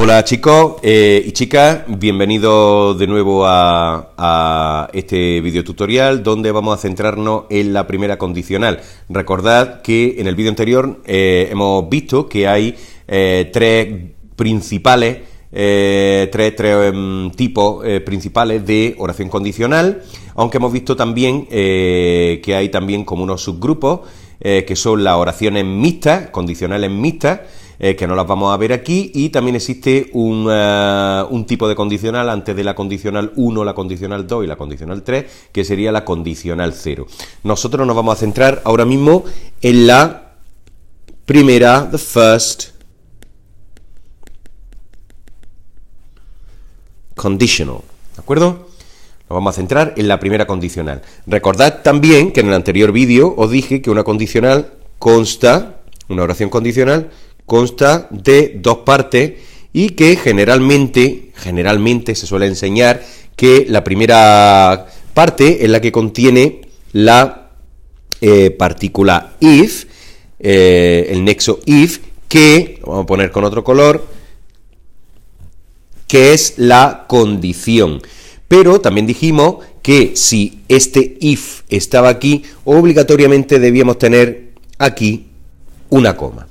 Hola chicos y chicas, bienvenidos de nuevo a este video tutorial donde vamos a centrarnos en la primera condicional. Recordad que en el vídeo anterior hemos visto que hay tres principales, tipos principales de oración condicional, aunque hemos visto también que hay también como unos subgrupos que son las oraciones mixtas, condicionales mixtas, que no las vamos a ver aquí, y también existe un tipo de condicional antes de la condicional 1, la condicional 2 y la condicional 3, que sería la condicional 0. Nosotros nos vamos a centrar ahora mismo en la primera, the first conditional, ¿de acuerdo? Nos vamos a centrar en la primera condicional. Recordad también que en el anterior vídeo os dije que una condicional consta, una oración condicional, consta de dos partes y que generalmente se suele enseñar que la primera parte es la que contiene la partícula if, el nexo if, que, lo vamos a poner con otro color, que es la condición. Pero también dijimos que si este if estaba aquí, obligatoriamente debíamos tener aquí una coma.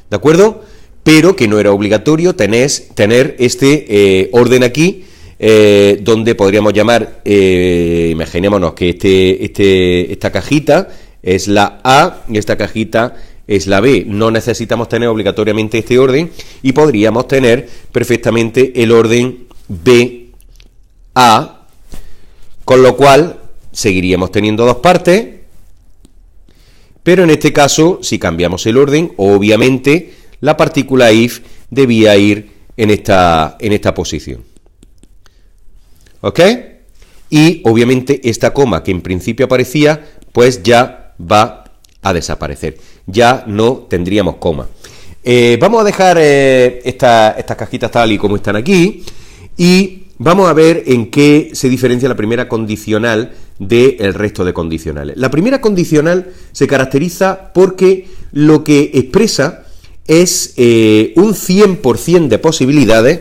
¿De acuerdo? Pero que no era obligatorio tener este orden aquí, donde podríamos llamar, imaginémonos que esta cajita es la A y esta cajita es la B. No necesitamos tener obligatoriamente este orden y podríamos tener perfectamente el orden B, A, con lo cual seguiríamos teniendo dos partes. Pero en este caso, si cambiamos el orden, obviamente la partícula if debía ir en esta posición. ¿Ok? Y obviamente esta coma que en principio aparecía, pues ya va a desaparecer. Ya no tendríamos coma. Vamos a dejar estas cajitas tal y como están aquí y vamos a ver en qué se diferencia la primera condicional del resto de condicionales. La primera condicional se caracteriza porque lo que expresa es un 100% de posibilidades,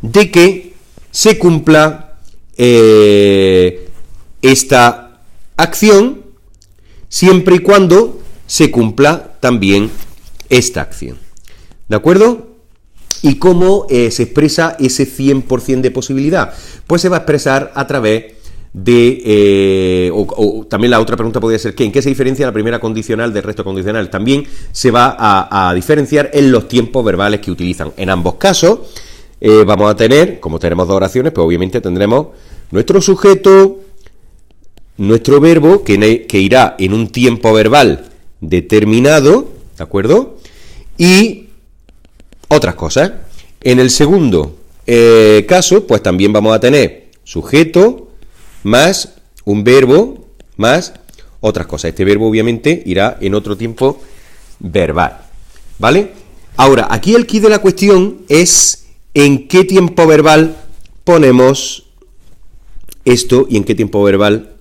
de que se cumpla esta acción siempre y cuando se cumpla también esta acción. ¿De acuerdo? ¿Y cómo se expresa ese 100% de posibilidad? Pues se va a expresar a través de... también la otra pregunta podría ser ¿en qué se diferencia la primera condicional del resto condicional? También se va a diferenciar en los tiempos verbales que utilizan. En ambos casos vamos a tener, como tenemos dos oraciones, pues obviamente tendremos nuestro sujeto, nuestro verbo, que irá en un tiempo verbal determinado, ¿de acuerdo? Y otras cosas. En el segundo caso, pues también vamos a tener sujeto más un verbo más otras cosas. Este verbo obviamente irá en otro tiempo verbal, ¿vale? Ahora, aquí el quid de la cuestión es en qué tiempo verbal ponemos esto y en qué tiempo verbal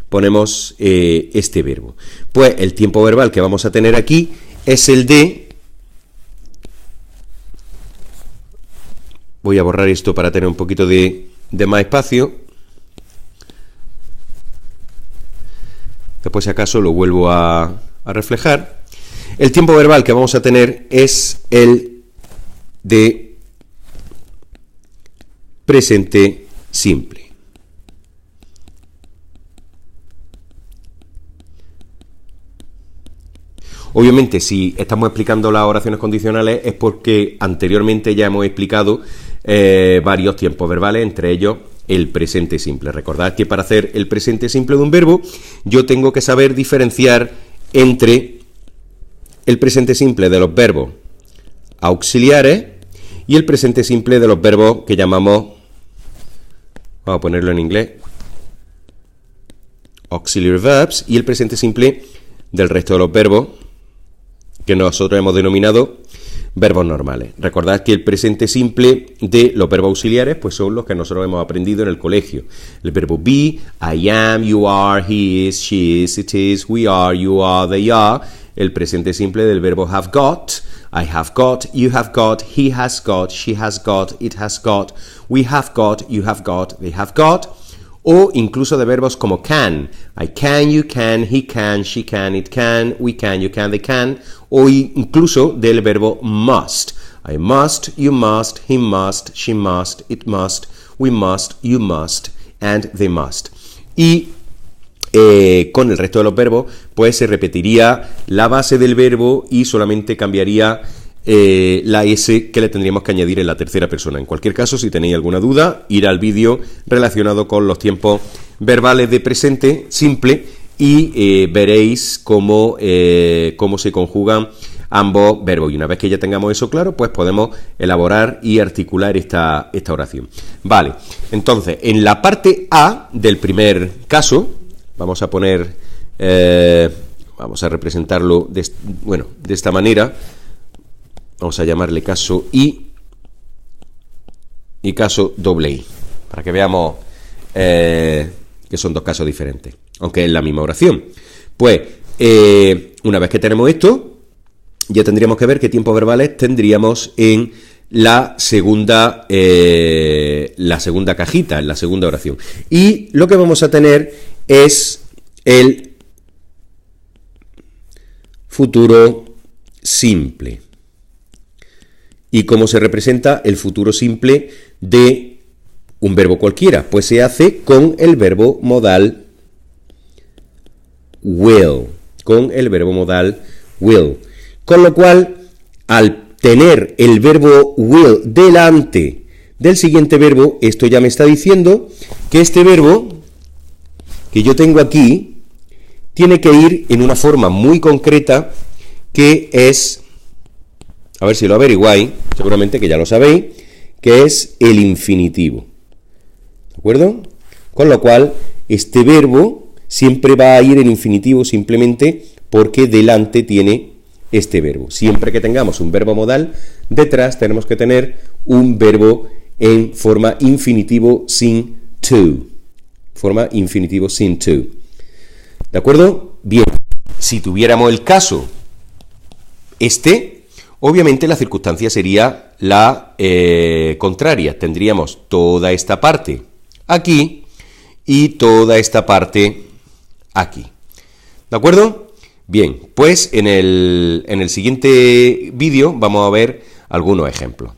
ponemos este verbo. Pues el tiempo verbal que vamos a tener aquí es el de... Voy a borrar esto para tener un poquito de más espacio. Después, si acaso, lo vuelvo a reflejar. El tiempo verbal que vamos a tener es el de presente simple. Obviamente, si estamos explicando las oraciones condicionales es porque anteriormente ya hemos explicado varios tiempos verbales, entre ellos el presente simple. Recordad que para hacer el presente simple de un verbo, yo tengo que saber diferenciar entre el presente simple de los verbos auxiliares y el presente simple de los verbos que llamamos, vamos a ponerlo en inglés, auxiliary verbs, y el presente simple del resto de los verbos que nosotros hemos denominado verbos normales. Recordad que el presente simple de los verbos auxiliares pues son los que nosotros hemos aprendido en el colegio. El verbo be, I am, you are, he is, she is, it is, we are, you are, they are. El presente simple del verbo have got, I have got, you have got, he has got, she has got, it has got, we have got, you have got, they have got. O incluso de verbos como can, I can, you can, he can, she can, it can, we can, you can, they can. O incluso del verbo must, I must, you must, he must, she must, it must, we must, you must, and they must. Y con el resto de los verbos, pues se repetiría la base del verbo y solamente cambiaría la S que le tendríamos que añadir en la tercera persona. En cualquier caso, si tenéis alguna duda, ir al vídeo relacionado con los tiempos verbales de presente simple y veréis cómo se conjugan ambos verbos. Y una vez que ya tengamos eso claro, pues podemos elaborar y articular esta oración. Vale, entonces, en la parte A del primer caso, vamos a poner, vamos a representarlo de esta manera. Vamos a llamarle caso I y caso doble I, para que veamos que son dos casos diferentes, aunque es la misma oración. Pues, una vez que tenemos esto, ya tendríamos que ver qué tiempos verbales tendríamos en la segunda cajita, en la segunda oración. Y lo que vamos a tener es el futuro simple. ¿Y cómo se representa el futuro simple de un verbo cualquiera? Pues se hace con el verbo modal will. Con el verbo modal will. Con lo cual, al tener el verbo will delante del siguiente verbo, esto ya me está diciendo que este verbo que yo tengo aquí tiene que ir en una forma muy concreta que es, a ver si lo averiguáis, seguramente que ya lo sabéis, que es el infinitivo. ¿De acuerdo? Con lo cual, este verbo siempre va a ir en infinitivo simplemente porque delante tiene este verbo. Siempre que tengamos un verbo modal, detrás tenemos que tener un verbo en forma infinitivo sin to. Forma infinitivo sin to. ¿De acuerdo? Bien, si tuviéramos el caso obviamente la circunstancia sería la contraria. Tendríamos toda esta parte aquí y toda esta parte aquí. ¿De acuerdo? Bien, pues en el siguiente vídeo vamos a ver algunos ejemplos.